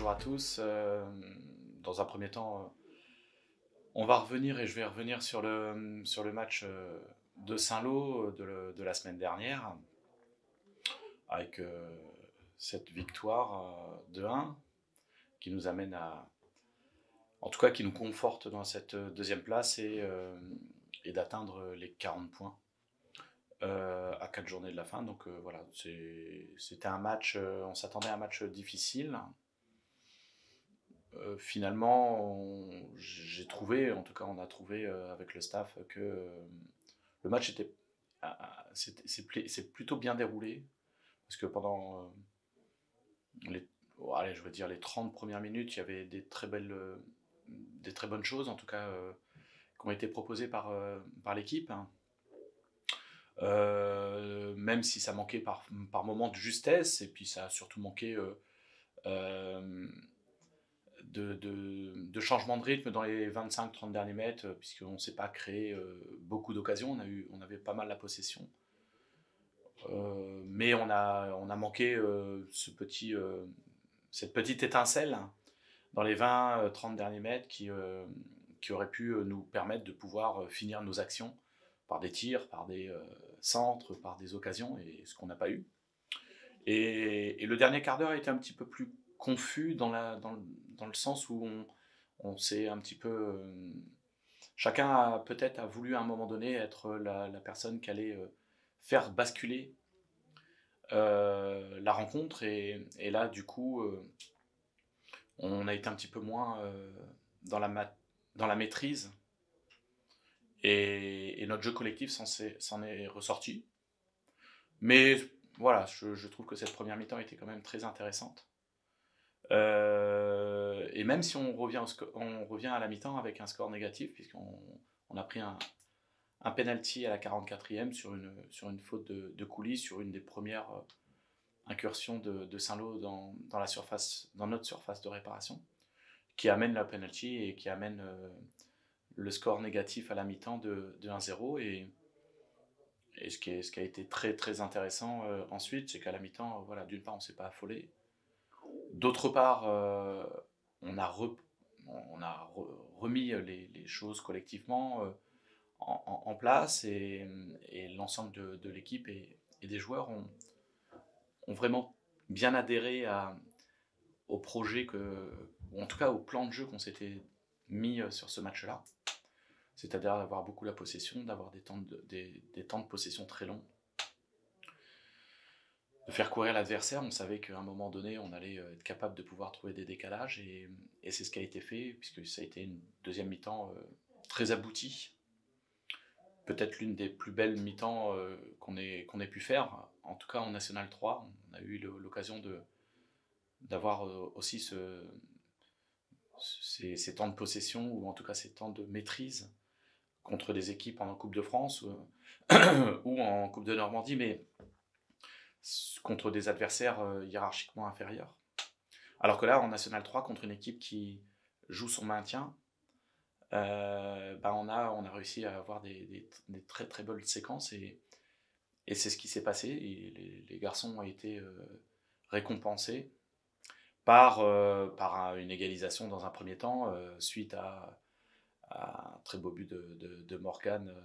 bonjour à tous. Dans un premier temps, on va revenir et je vais revenir sur le match de Saint-Lô de la semaine dernière, avec cette victoire de 1 qui nous amène en tout cas qui nous conforte dans cette deuxième place et d'atteindre les 40 points à 4 journées de la fin. Donc voilà, c'était un match, on s'attendait à un match difficile. J'ai trouvé, en tout cas on a trouvé avec le staff que le match c'est plutôt bien déroulé parce que pendant les, allez, je veux dire les 30 premières minutes, il y avait des très bonnes choses en tout cas qui ont été proposées par l'équipe. Même si ça manquait par moments de justesse, et puis ça a surtout manqué euh, de changement de rythme dans les 25-30 derniers mètres, puisqu'on ne s'est pas créé beaucoup d'occasions, on avait pas mal la possession. Mais on a manqué cette petite étincelle dans les 20-30 derniers mètres qui aurait pu nous permettre de pouvoir finir nos actions par des tirs, par des centres, par des occasions, et ce qu'on n'a pas eu. Et le dernier quart d'heure a été un petit peu plus confus dans le sens où on s'est un petit peu. Chacun a peut-être voulu à un moment donné être la personne qui allait faire basculer la rencontre. Et là, du coup, on a été un petit peu moins dans la maîtrise. Et notre jeu collectif s'en est ressorti. Mais voilà, je trouve que cette première mi-temps était quand même très intéressante. Et même si on revient à la mi-temps avec un score négatif, puisqu'on a pris un penalty à la 44e sur une faute de Couli, sur une des premières incursions de Saint-Lô dans notre surface de réparation, qui amène la penalty et qui amène le score négatif à la mi-temps de 1-0. Et ce qui a été très très intéressant ensuite, c'est qu'à la mi-temps, voilà, d'une part, on ne s'est pas affolé. D'autre part, on a remis les choses collectivement en place et l'ensemble de l'équipe et des joueurs ont vraiment bien adhéré au projet ou en tout cas au plan de jeu qu'on s'était mis sur ce match-là. C'est-à-dire d'avoir beaucoup la possession, d'avoir des temps de possession très longs, de faire courir l'adversaire. On savait qu'à un moment donné, on allait être capable de pouvoir trouver des décalages et c'est ce qui a été fait, puisque ça a été une deuxième mi-temps très aboutie. Peut-être l'une des plus belles mi-temps qu'on ait pu faire, en tout cas en National 3. On a eu l'occasion d'avoir aussi ces temps de possession, ou en tout cas ces temps de maîtrise contre des équipes en Coupe de France ou en Coupe de Normandie, mais contre des adversaires hiérarchiquement inférieurs. Alors que là, en National 3, contre une équipe qui joue son maintien, on a réussi à avoir des très très belles séquences et c'est ce qui s'est passé. Et les garçons ont été récompensés par une égalisation dans un premier temps, suite à un très beau but de Morgan,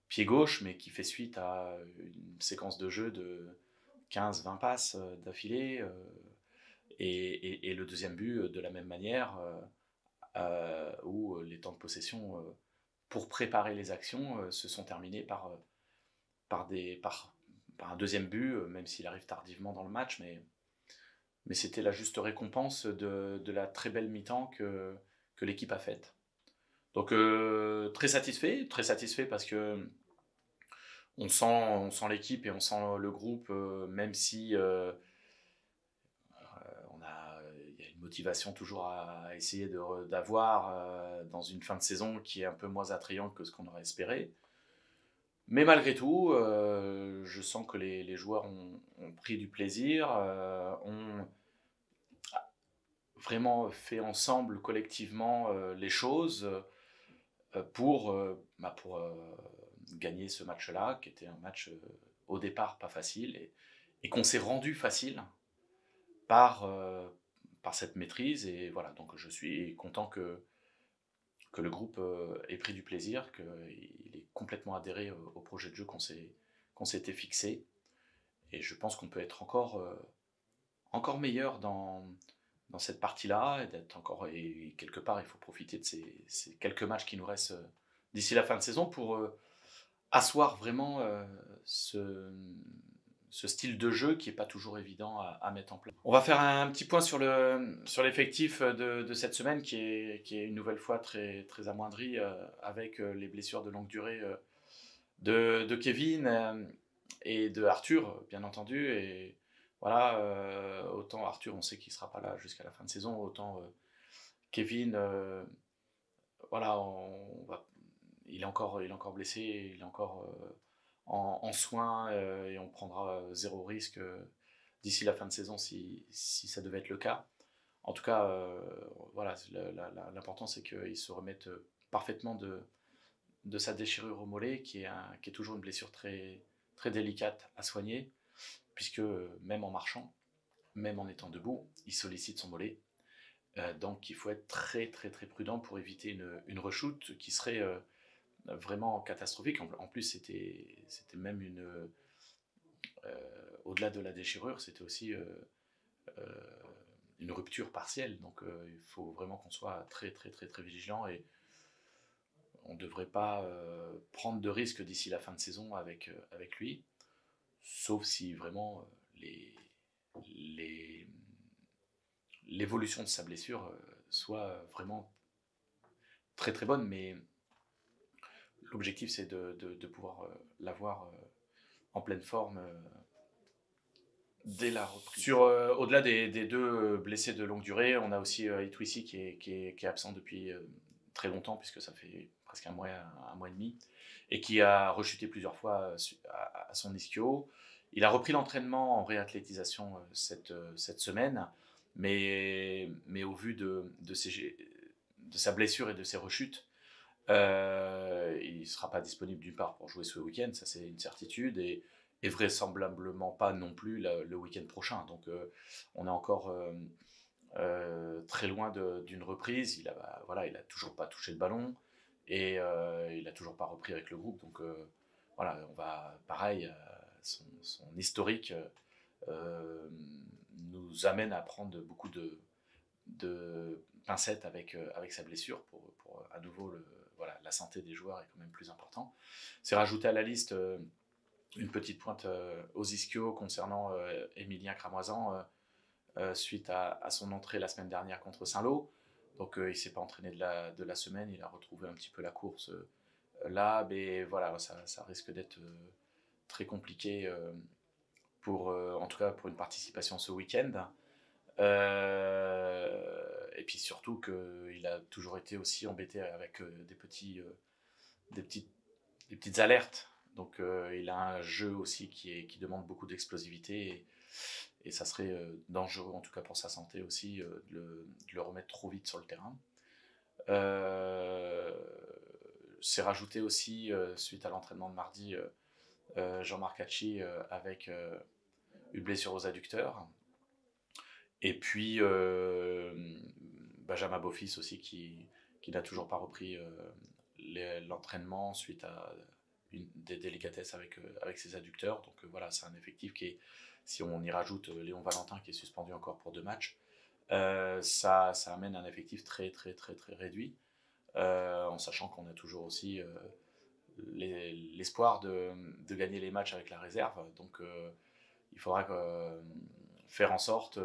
pied gauche, mais qui fait suite à une séquence de jeu de 15-20 passes d'affilée. Et le deuxième but, de la même manière, où les temps de possession pour préparer les actions se sont terminés par un deuxième but, même s'il arrive tardivement dans le match, mais c'était la juste récompense de la très belle mi-temps que l'équipe a faite. Donc très satisfait parce que on sent l'équipe et on sent le groupe, même si il y a une motivation toujours à essayer d'avoir dans une fin de saison qui est un peu moins attrayante que ce qu'on aurait espéré. Mais malgré tout, je sens que les joueurs ont pris du plaisir, ont vraiment fait ensemble, collectivement, les choses pour gagner ce match-là, qui était un match au départ pas facile, et qu'on s'est rendu facile par, par cette maîtrise. Et voilà, donc je suis content que le groupe ait pris du plaisir, qu'il ait complètement adhéré au projet de jeu qu'on s'était fixé. Et je pense qu'on peut être encore meilleur dans cette partie-là, et quelque part, il faut profiter de ces quelques matchs qui nous restent d'ici la fin de saison pour asseoir vraiment ce style de jeu qui n'est pas toujours évident à mettre en place. On va faire un petit point sur l'effectif de cette semaine qui est une nouvelle fois très, très amoindri avec les blessures de longue durée de Kevin et de Arthur, bien entendu. Et voilà, autant Arthur, on sait qu'il ne sera pas là jusqu'à la fin de saison, autant Kevin, voilà, il est encore blessé, il est encore en soins et on prendra zéro risque d'ici la fin de saison si ça devait être le cas. En tout cas, voilà, l'important c'est qu'il se remette parfaitement de sa déchirure au mollet, qui est toujours une blessure très, très délicate à soigner, puisque même en marchant, même en étant debout, il sollicite son mollet. Donc il faut être très très très prudent pour éviter une rechute qui serait vraiment catastrophique. En plus, c'était même au-delà de la déchirure, c'était aussi une rupture partielle. Donc il faut vraiment qu'on soit très très très très vigilant, et on ne devrait pas prendre de risques d'ici la fin de saison avec lui, sauf si vraiment l'évolution de sa blessure soit vraiment très très bonne. Mais l'objectif, c'est de pouvoir l'avoir en pleine forme dès la reprise. Au-delà des deux blessés de longue durée, on a aussi Itwissi qui est absent depuis très longtemps, puisque ça fait presque un mois et demi, et qui a rechuté plusieurs fois à son ischio. Il a repris l'entraînement en réathlétisation cette semaine, mais au vu de sa blessure et de ses rechutes, il ne sera pas disponible d'une part pour jouer ce week-end, ça c'est une certitude, et vraisemblablement pas non plus le week-end prochain. Donc on est encore très loin d'une reprise. Il a toujours pas touché le ballon, et il a toujours pas repris avec le groupe. Donc voilà, on va pareil, son historique nous amène à prendre beaucoup de pincettes avec sa blessure pour à nouveau voilà, la santé des joueurs est quand même plus important. C'est rajouté à la liste une petite pointe aux ischios concernant Emilien Cramoisan suite à son entrée la semaine dernière contre Saint-Lô. Donc il ne s'est pas entraîné de la semaine, il a retrouvé un petit peu la course là, mais voilà, ça risque d'être très compliqué en tout cas pour une participation ce week-end. Et puis surtout qu'il a toujours été aussi embêté avec des petites alertes. Donc il a un jeu aussi qui demande beaucoup d'explosivité, et ça serait dangereux, en tout cas pour sa santé aussi, de le remettre trop vite sur le terrain. C'est rajouté aussi, suite à l'entraînement de mardi, Jean-Marc Hachi avec une blessure aux adducteurs. Et puis Benjamin Beaufils aussi qui n'a toujours pas repris l'entraînement suite à des délicatesses avec ses adducteurs. Donc voilà, c'est un effectif si on y rajoute Léon Valentin qui est suspendu encore pour 2 matchs, ça amène un effectif très très très très réduit, en sachant qu'on a toujours aussi l'espoir de gagner les matchs avec la réserve. Donc il faudra faire en sorte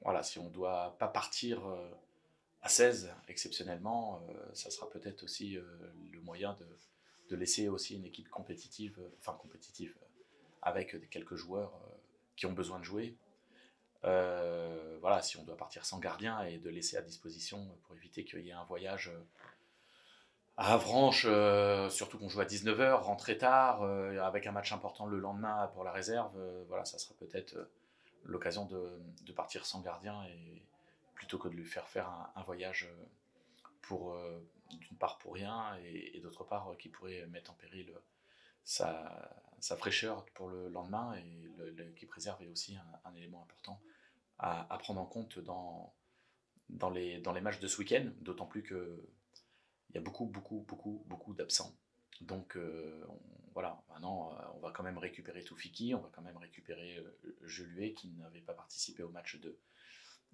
voilà, si on ne doit pas partir à 16 exceptionnellement, ça sera peut-être aussi le moyen de laisser aussi une équipe compétitive, avec quelques joueurs qui ont besoin de jouer. Voilà, si on doit partir sans gardien et de laisser à disposition pour éviter qu'il y ait un voyage à Avranches, surtout qu'on joue à 19h, rentrer tard, avec un match important le lendemain pour la réserve, voilà, ça sera peut-être l'occasion de partir sans gardien, et plutôt que de lui faire un voyage d'une part pour rien, et d'autre part qui pourrait mettre en péril sa fraîcheur pour le lendemain. Et l'équipe réserve est aussi un élément important à prendre en compte dans les matchs de ce week-end, d'autant plus qu'il y a beaucoup d'absents. Donc voilà, maintenant on va quand même récupérer Toufiki, on va quand même récupérer Joluet qui n'avait pas participé au match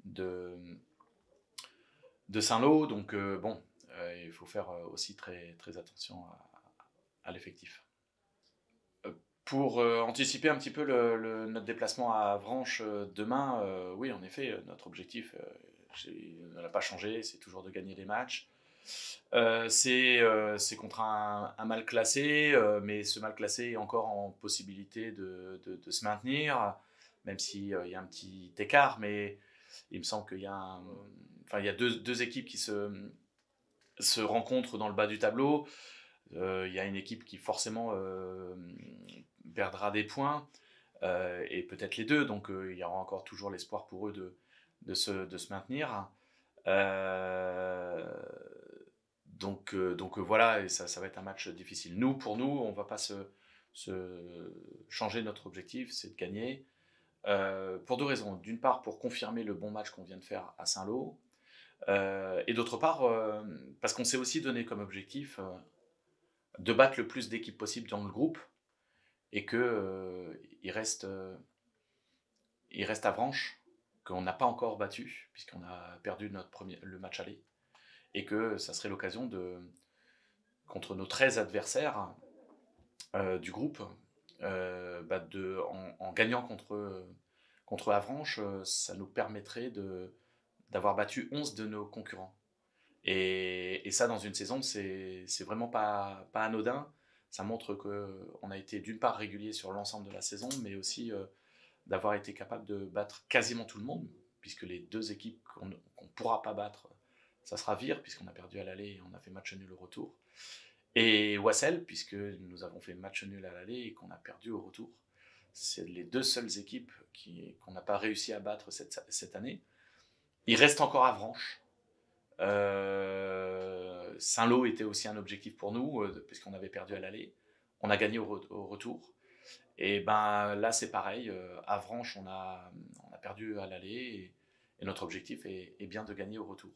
de, de Saint-Lô. Donc bon, il faut faire aussi très attention à l'effectif. Pour anticiper un petit peu notre déplacement à Avranches demain, oui, en effet, notre objectif n'a pas changé, c'est toujours de gagner les matchs. C'est contre un mal classé, mais ce mal classé est encore en possibilité de se maintenir, même s'il y a un petit écart, mais il me semble qu'il y a, enfin, il y a deux équipes qui se rencontrent dans le bas du tableau. Il y a une équipe qui forcément perdra des points, et peut-être les deux, donc il y aura encore toujours l'espoir pour eux de se maintenir. Donc voilà, et ça va être un match difficile. Pour nous, on ne va pas changer notre objectif, c'est de gagner. Pour deux raisons. D'une part, pour confirmer le bon match qu'on vient de faire à Saint-Lô, et d'autre part, parce qu'on s'est aussi donné comme objectif de battre le plus d'équipes possible dans le groupe, et que il reste Avranches qu'on n'a pas encore battu puisqu'on a perdu le match aller, et que ça serait l'occasion contre nos 13 adversaires du groupe, en gagnant contre Avranches, ça nous permettrait d'avoir battu 11 de nos concurrents. Et ça, dans une saison, c'est vraiment pas anodin. Ça montre qu'on a été d'une part régulier sur l'ensemble de la saison, mais aussi d'avoir été capable de battre quasiment tout le monde, puisque les deux équipes qu'on ne pourra pas battre, ça sera Vire, puisqu'on a perdu à l'aller et on a fait match nul au retour. Et Wassel, puisque nous avons fait match nul à l'aller et qu'on a perdu au retour. C'est les deux seules équipes qu'on n'a pas réussi à battre cette année. Il reste encore Avranches. Saint-Lô était aussi un objectif pour nous, puisqu'on avait perdu à l'aller. On a gagné au retour. Et ben là, c'est pareil. Avranches, on a perdu à l'aller. Et notre objectif est bien de gagner au retour.